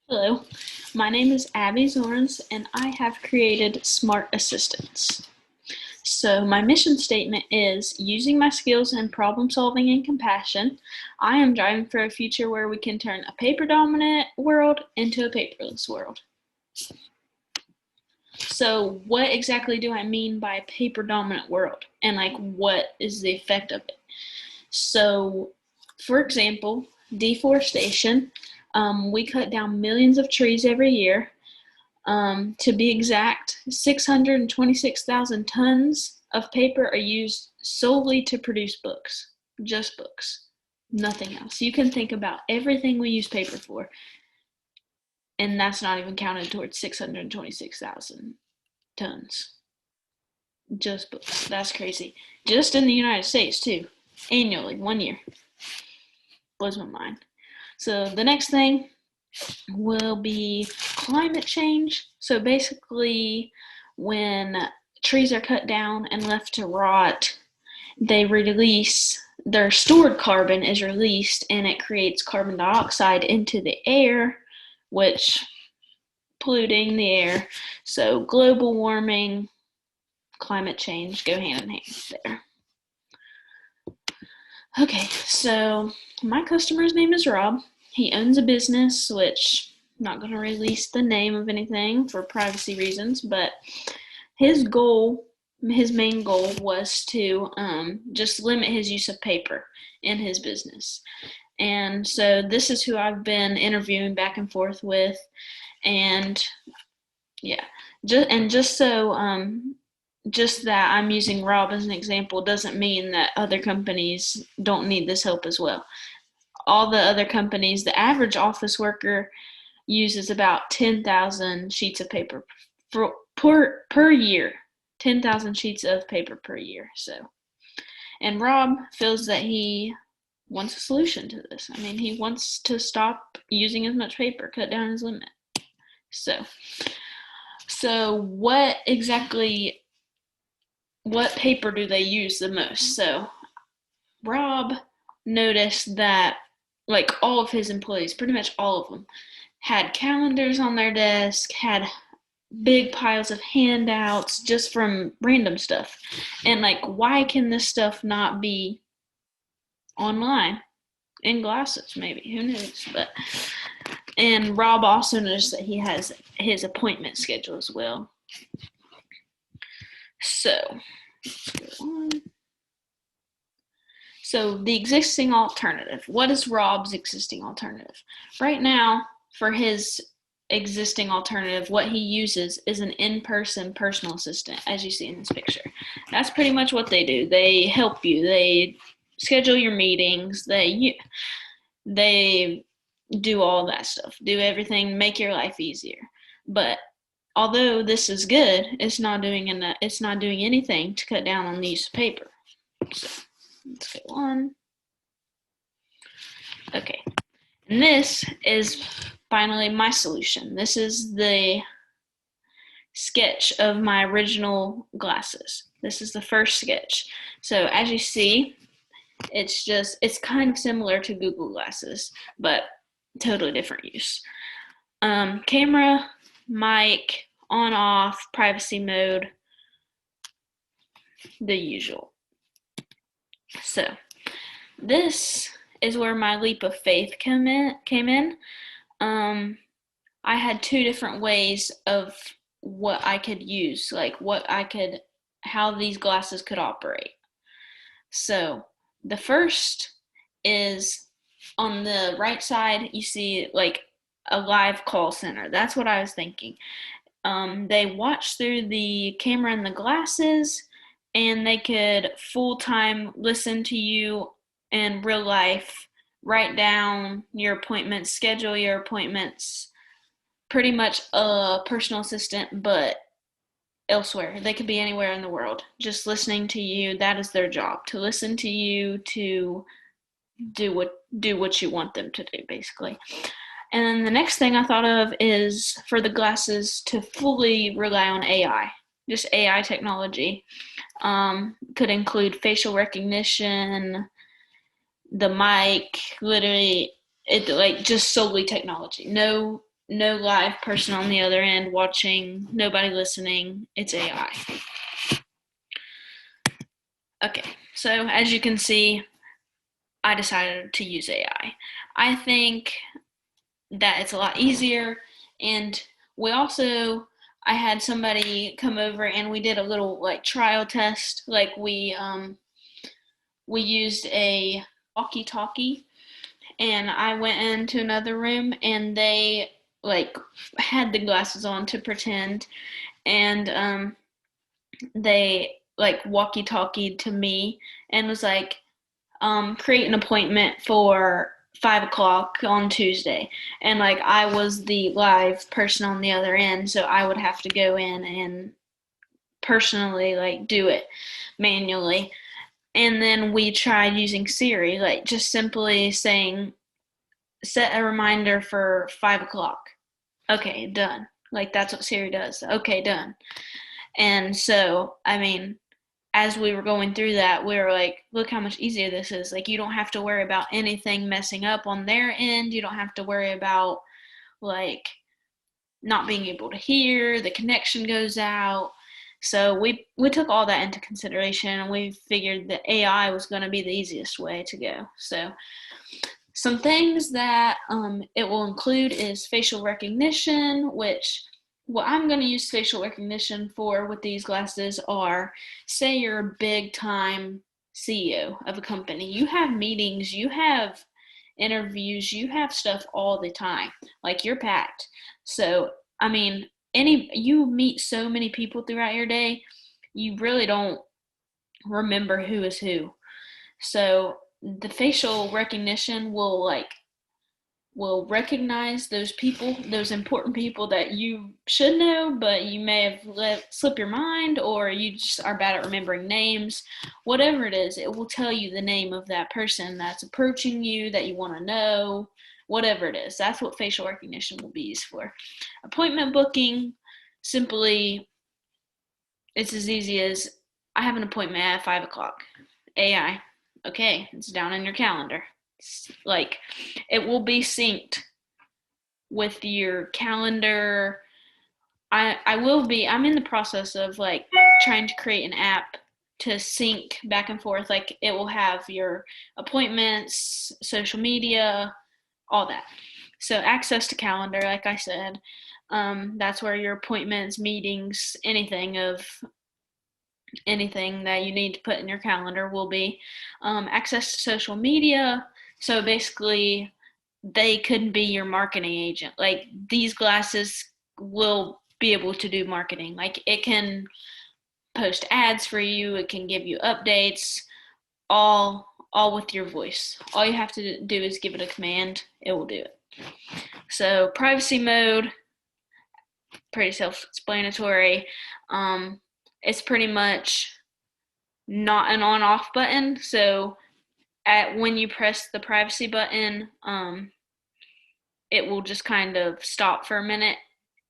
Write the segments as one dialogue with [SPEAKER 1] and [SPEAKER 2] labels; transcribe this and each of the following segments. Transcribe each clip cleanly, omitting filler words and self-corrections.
[SPEAKER 1] Hello, my name is Abby Zorns, and I have created Smart Assistants. So, my mission statement is using my skills in problem solving and compassion, I am driving for a future where we can turn a paper dominant world into a paperless world. So, what exactly do I mean by paper dominant world? And what is the effect of it? So, for example, deforestation. We cut down millions of trees every year. To be exact, 626,000 tons of paper are used solely to produce books, just books, nothing else. You can think about everything we use paper for, and that's not even counted towards 626,000 tons, just books. That's crazy. Just in the United States, too, annually, 1 year. Blows my mind. So the next thing will be climate change. So basically, when trees are cut down and left to rot, they release their stored carbon is released and it creates carbon dioxide into the air, which polluting the air. So global warming, climate change go hand in hand there. Okay, so my customer's name is Rob. He owns a business, which I'm not going to release the name of anything for privacy reasons, but his main goal was to just limit his use of paper in his business. And so this is who I've been interviewing back and forth with. And yeah, just that I'm using Rob as an example doesn't mean that other companies don't need this help as well. All the other companies, the average office worker uses about 10,000 sheets of paper per year. 10,000 sheets of paper per year. So, and Rob feels that he wants a solution to this. I mean, he wants to stop using as much paper, cut down his limit. So what paper do they use the most? So, Rob noticed that all of his employees, pretty much all of them, had calendars on their desk, had big piles of handouts just from random stuff. And why can this stuff not be online in glasses? Maybe, who knows? And Rob also noticed that he has his appointment schedule as well. So let's go on. So the existing alternative. What is Rob's existing alternative? Right now, for his existing alternative, what he uses is an in-person personal assistant, as you see in this picture. That's pretty much what they do. They help you. They schedule your meetings. They do all that stuff. Do everything, make your life easier. But although this is good, it's not doing anything to cut down on the use of paper. So let's go on. Okay, and this is finally my solution. This is the sketch of my original glasses. This is the first sketch. So as you see, it's kind of similar to Google Glasses, but totally different use. Camera, mic, on off, privacy mode, the usual. So this is where my leap of faith came in. I had two different ways of what I could use, how these glasses could operate. So the first is on the right side, you see a live call center. That's what I was thinking. They watch through the camera and the glasses, and they could full-time listen to you in real life, write down your appointments, schedule your appointments, pretty much a personal assistant, but elsewhere. They could be anywhere in the world, just listening to you. That is their job, to listen to you, to do what you want them to do, basically. And then the next thing I thought of is for the glasses to fully rely on AI, just AI technology. Could include facial recognition, the mic, literally, just solely technology. No no live person on the other end watching, nobody listening. It's AI. Okay, so as you can see, I decided to use AI. I think that it's a lot easier, and we also, I had somebody come over and we did a little like trial test. Like we used a walkie-talkie, and I went into another room and they like had the glasses on to pretend, and they like walkie-talkied to me and was like, create an appointment for 5 o'clock on Tuesday. And like I was the live person on the other end, so I would have to go in and personally like do it manually. And then we tried using Siri, like just simply saying, set a reminder for 5 o'clock. Okay, done. Like that's what Siri does. Okay, done. And so, I mean, as we were going through that, we were like, look how much easier this is. Like, you don't have to worry about anything messing up on their end. You don't have to worry about, like, not being able to hear, the connection goes out. So we took all that into consideration, and we figured that AI was going to be the easiest way to go. So some things that it will include is facial recognition, which what I'm going to use facial recognition for with these glasses are, say you're a big time CEO of a company. You have meetings, you have interviews, you have stuff all the time. Like you're packed. So, I mean, you meet so many people throughout your day, you really don't remember who is who. So, the facial recognition will recognize those people, those important people that you should know, but you may have let slip your mind, or you just are bad at remembering names. Whatever it is, it will tell you the name of that person that's approaching you that you want to know. Whatever it is, that's what facial recognition will be used for. Appointment booking, simply, it's as easy as, I have an appointment at 5 o'clock. AI, okay, it's down in your calendar. Like, it will be synced with your calendar. I'm in the process of like trying to create an app to sync back and forth. Like, it will have your appointments, social media, all that. So access to calendar, like I said, that's where your appointments, meetings, anything that you need to put in your calendar will be. Access to social media. So basically, they could be your marketing agent. Like, these glasses will be able to do marketing. Like, it can post ads for you, it can give you updates, all with your voice. All you have to do is give it a command, it will do it. So privacy mode, pretty self-explanatory. It's pretty much not an on-off button. So when you press the privacy button, it will just kind of stop for a minute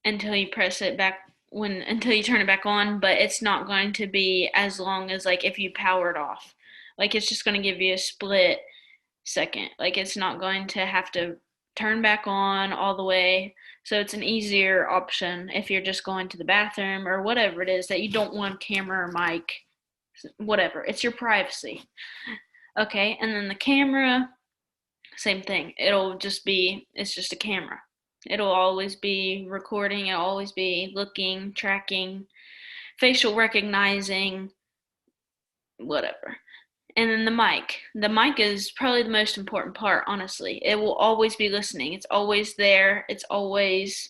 [SPEAKER 1] until you press it back, until you turn it back on. But it's not going to be as long as like if you power it off. Like, it's just going to give you a split second. Like, it's not going to have to turn back on all the way. So it's an easier option if you're just going to the bathroom or whatever it is that you don't want camera or mic, whatever. It's your privacy. Okay, and then the camera, same thing. It's just a camera. It'll always be recording, it'll always be looking, tracking, facial recognizing, whatever. And then the mic. The mic is probably the most important part, honestly. It will always be listening. It's always there. It's always,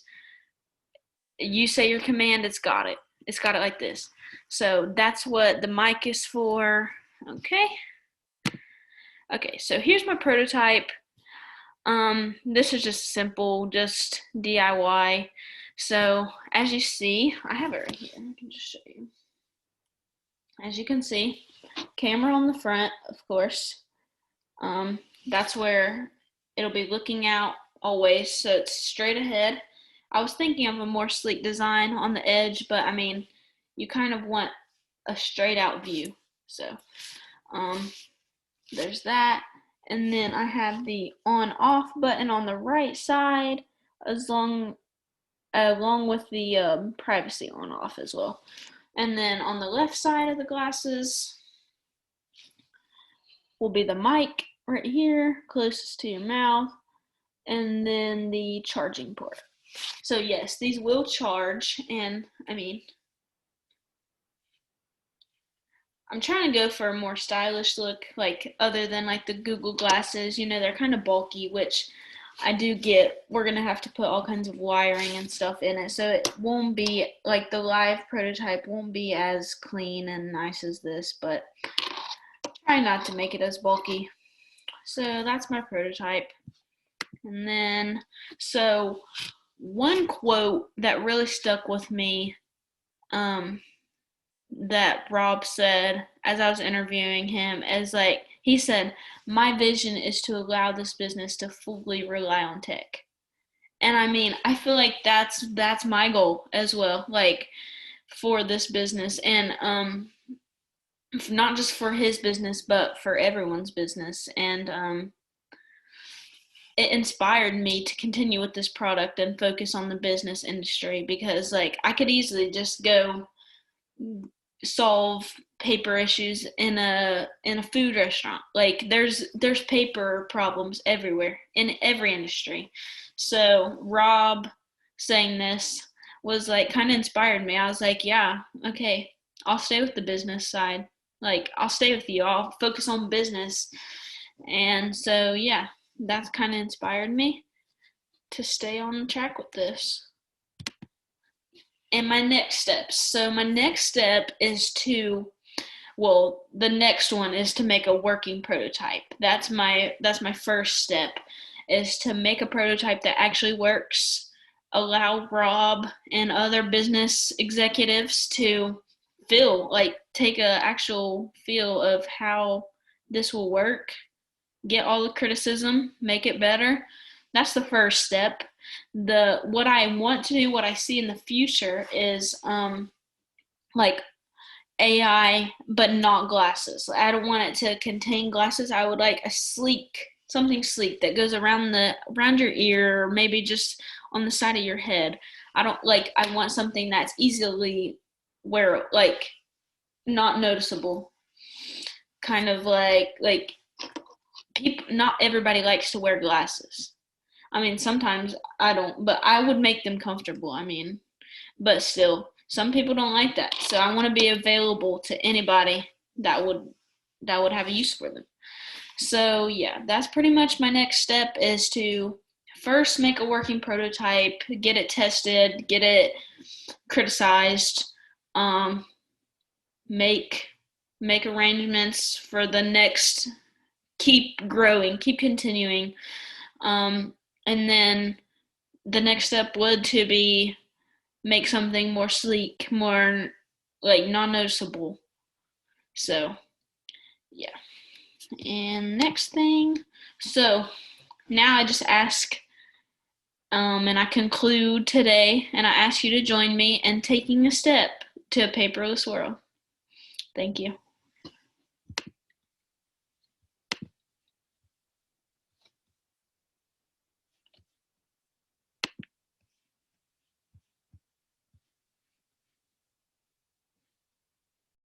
[SPEAKER 1] you say your command, it's got it. It's got it like this. So that's what the mic is for. Okay. Okay, so here's my prototype. This is just simple, just DIY. So as you see, I have it right here. I can just show you. As you can see, camera on the front, of course. That's where it'll be looking out always, so it's straight ahead. I was thinking of a more sleek design on the edge, but I mean, you kind of want a straight out view. So there's that. And then I have the on off button on the right side. as long along with the privacy on off as well. And then on the left side of the glasses will be the mic right here, closest to your mouth, and then the charging port. So yes, these will charge, and I mean, I'm trying to go for a more stylish look, like other than like the Google glasses. They're kind of bulky, which I do get. We're gonna have to put all kinds of wiring and stuff in it, so it won't be like the live prototype won't be as clean and nice as this, but try not to make it as bulky. So that's my prototype. And then, so one quote that really stuck with me, that Rob said as I was interviewing him is like, he said, "My vision is to allow this business to fully rely on tech." And I mean, I feel like that's my goal as well, like for this business, and not just for his business, but for everyone's business. And it inspired me to continue with this product and focus on the business industry, because like I could easily just go solve paper issues in a food restaurant. Like there's paper problems everywhere in every industry. So Rob saying this was like kind of inspired me. I was like, yeah, okay, I'll stay with the business side. Like I'll stay with you. I'll focus on business. And so yeah, that's kind of inspired me to stay on track with this. And my next steps. So my next step is the next one is to make a working prototype. That's my first step, is to make a prototype that actually works, allow Rob and other business executives to take a actual feel of how this will work, get all the criticism, make it better. That's the first step. What I want to do, what I see in the future is like AI, but not glasses. I don't want it to contain glasses. I would like something sleek that goes around your ear, or maybe just on the side of your head. I want something that's easily like not noticeable. Kind of like people, not everybody likes to wear glasses. I mean, sometimes I don't, but I would make them comfortable. I mean, but still, some people don't like that. So I want to be available to anybody that would have a use for them. So yeah, that's pretty much my next step, is to first make a working prototype, get it tested, get it criticized, make arrangements for the next, keep growing, keep continuing. And then the next step would to be make something more sleek, more like non-noticeable. So yeah. And next thing, so now I just ask, and I conclude today, and I ask you to join me in taking a step to a paperless world. Thank you.